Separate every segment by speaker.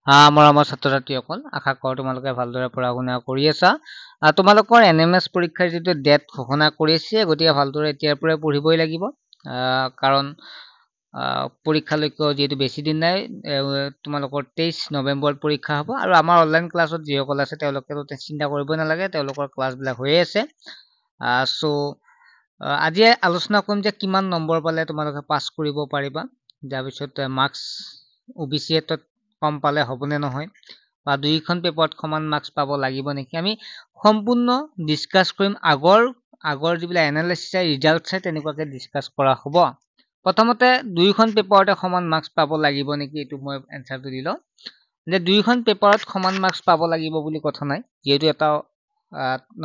Speaker 1: মৰমৰ ছাত্ৰ-ছাত্ৰীসকল আশা কৰোঁ তোমালোকে ভালদৰে পঢ়া শুনা কৰি আছা। তোমালোকৰ NMS পৰীক্ষাৰ যিটো ডেট ঘোষণা কৰিছে গতিকে ভালদৰে এতিয়াৰ পৰাই পঢ়িবই লাগিব। কাৰণ পৰীক্ষালৈকে যিহেতু বেছি দিন নাই, তোমালোকৰ 23 নৱেম্বৰত পৰীক্ষা হ'ব আৰু আমাৰ অনলাইন ক্লাছত যিসকল আছে তেওঁলোকে চিন্তা কৰিব নালাগে, তেওঁলোকৰ ক্লাছবিলাক হৈয়ে আছে। আজি আলোচনা কৰিম যে কিমান নম্বৰ পালে তোমালোকে পাছ কৰিব পাৰিবা, তাৰপিছত মাৰ্কছ OBC এটাত কম পালে হ'বনে নহয়, বা দুইখন পেপাৰত সমান মাৰ্কছ পাব লাগিব নেকি, আমি সম্পূৰ্ণ ডিছকাছ কৰিম। আগৰ যিবিলাক এনালাইচিছ চাই ৰিজাল্ট চাই তেনেকুৱাকে ডিছকাছ কৰা হ'ব। প্ৰথমতে দুইখন পেপাৰতে সমান মাৰ্কছ পাব লাগিব নেকি, এইটো মই এনচাৰটো দি লওঁ যে দুইখন পেপাৰত সমান মাৰ্কছ পাব লাগিব বুলি কথা নাই, যিহেতু এটা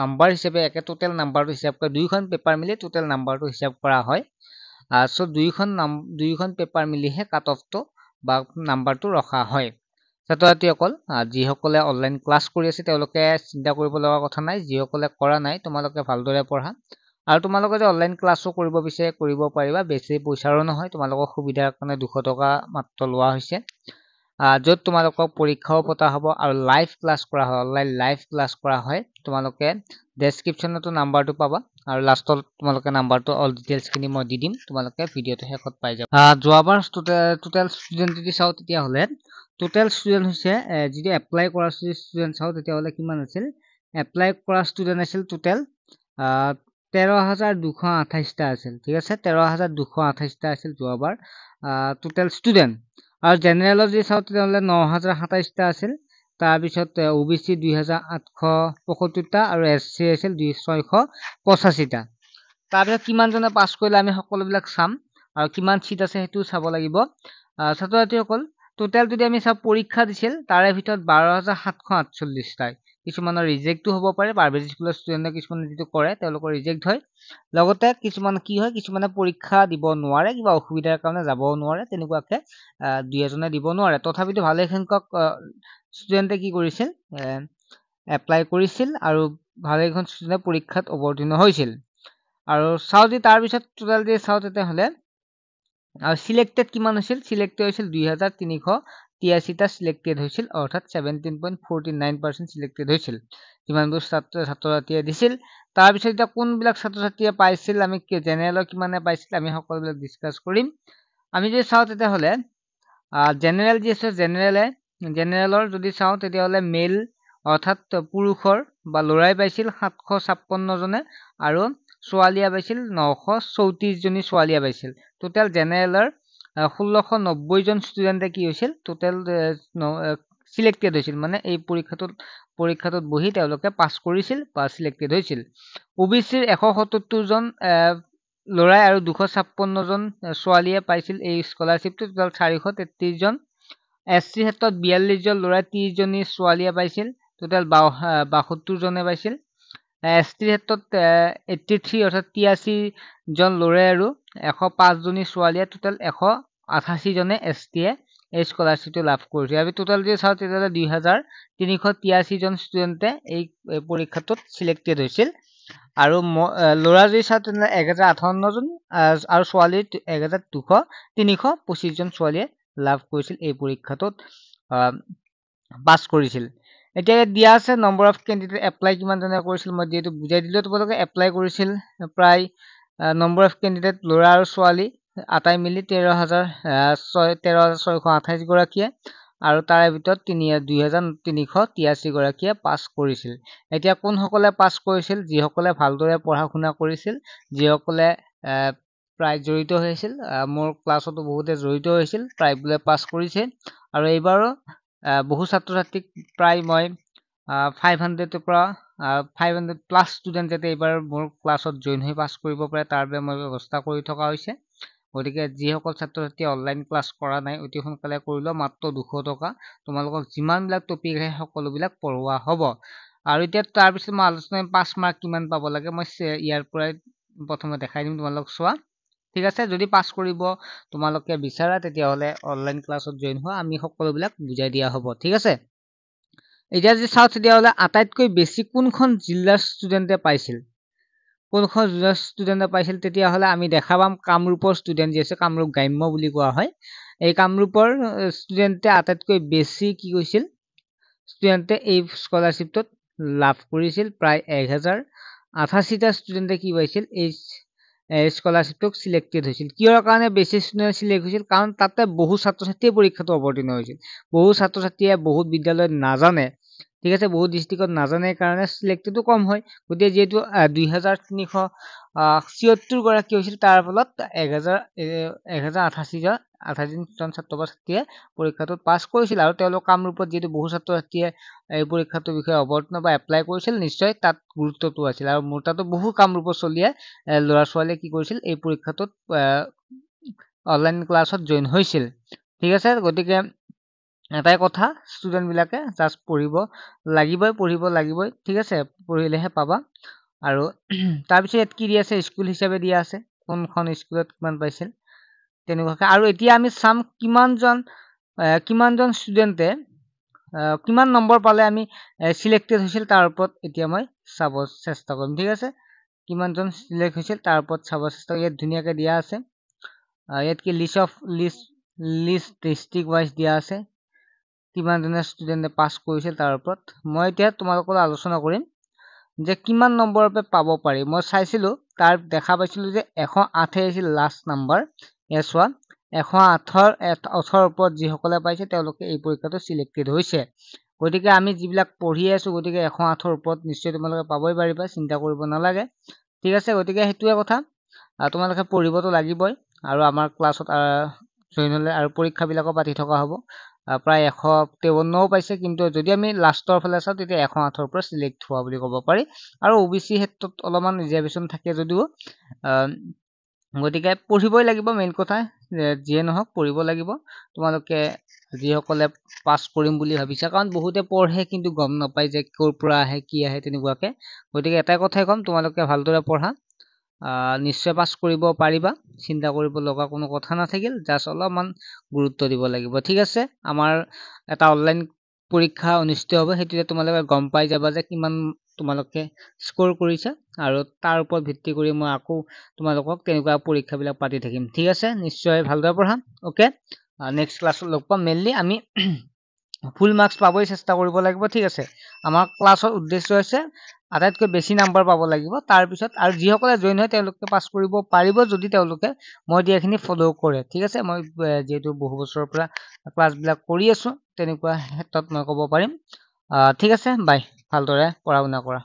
Speaker 1: নাম্বাৰ হিচাপে একে টোটেল নাম্বাৰটো হিচাপ কৰে, দুইখন পেপাৰ মিলি টোটেল নাম্বাৰটো হিচাপ কৰা হয়। দুইখন পেপাৰ মিলিহে কাট অফটো বা নাম্বাৰটো ৰখা হয়। ছাত্ৰ-ছাত্ৰীসকল যিসকলে অনলাইন ক্লাছ কৰি আছে তেওঁলোকে চিন্তা কৰিব লগা কথা নাই, যিসকলে কৰা নাই তোমালোকে ভালদৰে পঢ়া। আৰু তোমালোকে যে অনলাইন ক্লাছো কৰিব বিচাৰে কৰিব পাৰিবা, বেছি পইচাৰো নহয়, তোমালোকৰ সুবিধাৰ কাৰণে 200 টকা মাত্ৰ লোৱা হৈছে। য'ত তোমালোকক পৰীক্ষাও পতা হ'ব আৰু লাইভ ক্লাছ কৰা হয়, অনলাইন লাইভ ক্লাছ কৰা হয়। তোমালোকে ডেছক্ৰিপশ্যনতো নাম্বাৰটো পাবা আৰু লাষ্টত তোমালোকে নাম্বাৰটো অল ডিটেইলছখিনি মই দি দিম, তোমালোকে ভিডিঅ'টো শেষত পাই যাবা। যোৱাবাৰ টোটেল ষ্টুডেণ্ট যদি চাওঁ তেতিয়াহ'লে টোটেল ষ্টুডেণ্ট হৈছে যদি এপ্লাই কৰা ষ্টুডেণ্ট চাওঁ তেতিয়াহ'লে কিমান আছিল, এপ্লাই কৰা ষ্টুডেণ্ট আছিল টোটেল 13,228টা আছিল। ঠিক আছে, 13,228টা আছিল যোৱাবাৰ টোটেল ষ্টুডেণ্ট। আৰু জেনেৰেলত যদি চাওঁ তেতিয়াহ'লে 9,027টা আছিল। তাৰপিছত OBC 2,875টা আৰু SC আছিল 685টা। তাৰপিছত কিমানজনে পাছ কৰিলে আমি সকলোবিলাক চাম আৰু কিমান চিট আছে সেইটো চাব লাগিব। ছাত্ৰ-ছাত্ৰীসকল টোটেল যদি আমি চাওঁ পৰীক্ষা দিছিল তাৰে ভিতৰত 12,748টাই, কিছুমানৰ ৰিজেক্টো হ'ব পাৰে, প্ৰাইভেট স্কুলৰ ষ্টুডেণ্টে কিছুমানে যিটো কৰে তেওঁলোকৰ ৰিজেক্ট হয়। লগতে কিছুমান কি হয়, কিছুমানে পৰীক্ষা দিব নোৱাৰে, কিবা অসুবিধাৰ কাৰণে যাবও নোৱাৰে, তেনেকুৱাকে দুই এজনে দিব নোৱাৰে। তথাপিতো ভালে সংখ্যক ষ্টুডেণ্টে কি কৰিছিল, এপ্লাই কৰিছিল আৰু ভালেকেইখন ষ্টুডেণ্টে পৰীক্ষাত অৱতীৰ্ণ হৈছিল। আৰু চাওঁ যদি তাৰপিছত টোটেল যদি চাওঁ তেতিয়াহ'লে চিলেক্টেড কিমান হৈছিল, চিলেক্টেড হৈছিল 2,383টা চিলেক্টেড হৈছিল, অৰ্থাৎ 17.49% চিলেক্টেড হৈছিল, যিমানবোৰ ছাত্ৰ-ছাত্ৰীয়ে দিছিল। তাৰপিছত এতিয়া কোনবিলাক ছাত্ৰ-ছাত্ৰীয়ে পাইছিল, আমি জেনেৰেলৰ কিমানে পাইছিল, আমি সকলোবিলাক ডিছকাছ কৰিম। আমি যদি চাওঁ তেতিয়াহ'লে জেনেৰেল যি আছে জেনেৰেলৰ যদি চাওঁ তেতিয়াহ'লে মেল অৰ্থাৎ পুৰুষৰ বা ল'ৰাই পাইছিল 756 জনে আৰু ছোৱালীয়ে পাইছিল 934জনী ছোৱালীয়ে পাইছিল। টোটেল জেনেৰেলৰ 1690 জন ষ্টুডেণ্টে কি হৈছিল, টোটেল চিলেক্টেড হৈছিল, মানে এই পৰীক্ষাটোত বহি তেওঁলোকে পাছ কৰিছিল বা চিলেক্টেড হৈছিল। OBCৰ 177 জন ল'ৰাই আৰু 256 জন ছোৱালীয়ে পাইছিল এই স্কলাৰশ্বিপটো, টোটেল 433 জন। SC ক্ষেত্ৰত 42 জন ল'ৰাই 30 জনী ছোৱালীয়ে পাইছিল, টোটেল 72 জনে পাইছিল। ST ক্ষেত্ৰত 83 অৰ্থাৎ 83 জন ল'ৰাই আৰু 105 জনী ছোৱালীয়ে, টোটেল 188 জনে STয়ে এই স্কলাৰশ্বিপটো লাভ কৰিছে। আমি টোটেল যদি চাওঁ তেতিয়াহ'লে 2,383 জন ষ্টুডেণ্টে এই পৰীক্ষাটোত চিলেক্টেড হৈছিল। আৰু ল'ৰা যদি চাওঁ তেনেহ'লে 1,058 জন আৰু ছোৱালী 325 জন ছোৱালীয়ে লাভ কৰিছিল, এই পৰীক্ষাটোত পাছ কৰিছিল। এতিয়া দিয়া আছে নম্বৰ অফ কেণ্ডিডেট এপ্লাই কিমানজনে কৰিছিল, মই যিহেতু বুজাই দিলোঁ তোমালোকে। এপ্লাই কৰিছিল প্ৰায় নম্বৰ অফ কেণ্ডিডেট ল'ৰা আৰু ছোৱালী আটাই মিলি 13,628 গৰাকীয়ে, আৰু তাৰে ভিতৰত 2,383 গৰাকীয়ে পাছ কৰিছিল। এতিয়া কোনসকলে পাছ কৰিছিল, যিসকলে ভালদৰে পঢ়া শুনা কৰিছিল, যিসকলে প্ৰায় জড়িত হৈছিল, মোৰ ক্লাছতো বহুতে জড়িত হৈছিল, প্ৰায়বোৰে পাছ কৰিছে। আৰু এইবাৰো বহু ছাত্ৰ ছাত্ৰীক প্ৰায় মই 500ৰ পৰা 500+ ষ্টুডেণ্ট যাতে এইবাৰ মোৰ ক্লাছত জইন হৈ পাছ কৰিব পাৰে তাৰ বাবে মই ব্যৱস্থা কৰি থকা হৈছে। গতিকে যিসকল ছাত্ৰ ছাত্ৰীয়ে অনলাইন ক্লাছ কৰা নাই অতি সোনকালে কৰিলেও, মাত্ৰ 200 টকা, তোমালোকক যিমানবিলাক টপিক আহে সকলোবিলাক পঢ়োৱা হ'ব। আৰু এতিয়া তাৰপিছত মই আলোচনা কৰিম 5 মাৰ্ক কিমান পাব লাগে, মই ইয়াৰ পৰাই প্ৰথমে দেখাই দিম তোমালোক চোৱা। ঠিক আছে, যদি পাছ কৰিব তোমালোকে বিচাৰা তেতিয়াহ'লে অনলাইন ক্লাছত জইন হোৱা, আমি সকলোবিলাক বুজাই দিয়া হ'ব। ঠিক আছে, এতিয়া যদি চাওঁ তেতিয়াহ'লে আটাইতকৈ বেছি কোনখন জিলাৰ ষ্টুডেণ্টে পাইছিল, কোনখন জিলাৰ ষ্টুডেণ্টে পাইছিল, তেতিয়াহ'লে আমি দেখা পাম কামৰূপৰ ষ্টুডেণ্ট যি আছে, কামৰূপ গ্ৰাম্য বুলি কোৱা হয়, এই কামৰূপৰ ষ্টুডেণ্টে আটাইতকৈ বেছি কি কৈছিল ষ্টুডেণ্টে এই স্কলাৰশ্বিপটোত লাভ কৰিছিল প্ৰায় 1088টা ষ্টুডেণ্টে কি পাইছিল এই স্কলাৰশ্বিপটোক সিলেক্টেড হৈছিল কিহৰ কাৰণে বেছি ষ্টুডেণ্ট সিলেক্ট হৈছিল কাৰণ তাতে বহু ছাত্ৰ ছাত্ৰীয়ে পৰীক্ষাটো অৱতীৰ্ণ হৈছিল বহু ছাত্ৰ ছাত্ৰীয়ে বহুত বিদ্যালয়ত নাজানে ঠিক আছে বহুত ডিস্ট্ৰিক্টত নাজানে কাৰণে সিলেক্টেডটো কম হয় গতিকে যেহেতু 2377 গৰাকী হৈছিল তাৰ ফলত 1088 জন ছাত্ৰ ছাত্ৰীয়ে পৰীক্ষাটোত পাছ কৰিছিল আৰু তেওঁলোক কামৰূপত যেহেতু বহু ছাত্ৰ ছাত্ৰীয়ে এই পৰীক্ষাটোৰ বিষয়ে অৱতীৰ্ণ বা এপ্লাই কৰিছিল নিশ্চয় তাত গুৰুত্বটো আছিল আৰু মোৰ তাতো বহু কামৰূপৰ চলিয়ে ল'ৰা ছোৱালীয়ে কি কৰিছিল এই পৰীক্ষাটোত অনলাইন ক্লাছত জইন হৈছিল ঠিক আছে গতিকে এটাই কথা ষ্টুডেণ্ট বিলাকে জাষ্ট পঢ়িব লাগিবই ঠিক আছে পঢ়িলেহে পাবা আৰু তাৰপিছত ইয়াত কি দিয়া আছে স্কুল হিচাপে দিয়া আছে কোনখন স্কুলত কিমান পাইছিল তেনেকুৱাকৈ আৰু এতিয়া আমি চাম কিমানজন ষ্টুডেণ্টে কিমান নম্বৰ পালে আমি সিলেক্টেড হৈছিল তাৰ ওপৰত এতিয়া মই চাব চেষ্টা কৰিম ঠিক আছে কিমানজন সিলেক্ট হৈছিল তাৰ ওপৰত চাব চেষ্টা ইয়াত ধুনীয়াকৈ দিয়া আছে ইয়াত কি লিষ্ট ডিস্ট্ৰিক্ট ৱাইজ দিয়া আছে কিমানজনে ষ্টুডেণ্টে পাছ কৰিছিল তাৰ ওপৰত মই এতিয়া তোমালোকৰ আলোচনা কৰিম যে কিমান নম্বৰৰ পৰা পাব পাৰি মই চাইছিলোঁ তাৰ দেখা পাইছিলোঁ যে 108 আছিল লাষ্ট নম্বৰ এয়া চোৱা 108ৰ ওপৰত যিসকলে পাইছে তেওঁলোকে এই পৰীক্ষাটো সিলেক্টেড হৈছে গতিকে আমি যিবিলাক পঢ়ি আছোঁ গতিকে 108ৰ ওপৰত নিশ্চয় তোমালোকে পাবই পাৰিবা চিন্তা কৰিব নালাগে ঠিক আছে গতিকে সেইটোৱে কথা তোমালোকে পঢ়িবতো লাগিবই আৰু আমাৰ ক্লাছত জইন হ'লে আৰু পৰীক্ষাবিলাকো পাতি থকা হ'ব প্ৰায় 153ও পাইছে কিন্তু যদি আমি লাষ্টৰ ফালে চাওঁ তেতিয়া 108ৰ পৰা সিলেক্ট হোৱা বুলি ক'ব পাৰি আৰু OBC ক্ষেত্ৰত অলপমান ৰিজাৰ্ভেশ্যন থাকে যদিও গতিকে পঢ়িবই লাগিব মেইন কথা যিয়ে নহওক পঢ়িব লাগিব তোমালোকে যিসকলে পাছ কৰিম বুলি ভাবিছা কাৰণ বহুতে পঢ়ে কিন্তু গম নাপায় যে ক'ৰ পৰা আহে কি আহে তেনেকুৱাকৈ গতিকে এটাই কথাই ক'ম তোমালোকে ভালদৰে পঢ়া নিশ্চয় পাছ কৰিব পাৰিবা চিন্তা কৰিব লগা কোনো কথা নাথাকিল জাষ্ট অলপমান গুৰুত্ব দিব লাগিব ঠিক আছে আমাৰ এটা অনলাইন পৰীক্ষা অনুষ্ঠিত হ'ব সেইটোতে তোমালোকে গম পাই যাবা যে কিমান তোমালোকে স্ক'ৰ কৰিছা আৰু তাৰ ওপৰত ভিত্তি কৰি মই আকৌ তোমালোকক তেনেকুৱা পৰীক্ষাবিলাক পাতি থাকিম ঠিক আছে নিশ্চয় ভালদৰে পঢ়া ওকে নেক্সট ক্লাছত লগ পাম মেইনলি আমি ফুল মাৰ্কছ পাবই চেষ্টা কৰিব লাগিব ঠিক আছে আমাৰ ক্লাছৰ উদ্দেশ্য হৈছে আটাইতকৈ বেছি নাম্বাৰ পাব লাগিব তাৰপিছত আৰু যিসকলে জইন হয় তেওঁলোকে পাছ কৰিব পাৰিব যদি তেওঁলোকে মই দিয়াখিনি ফ'ল' কৰে ঠিক আছে মই যিহেতু বহু বছৰৰ পৰা ক্লাছবিলাক কৰি আছোঁ তেনেকুৱা ক্ষেত্ৰত মই ক'ব পাৰিম ঠিক আছে বাই ভালদৰে পঢ়া শুনা কৰা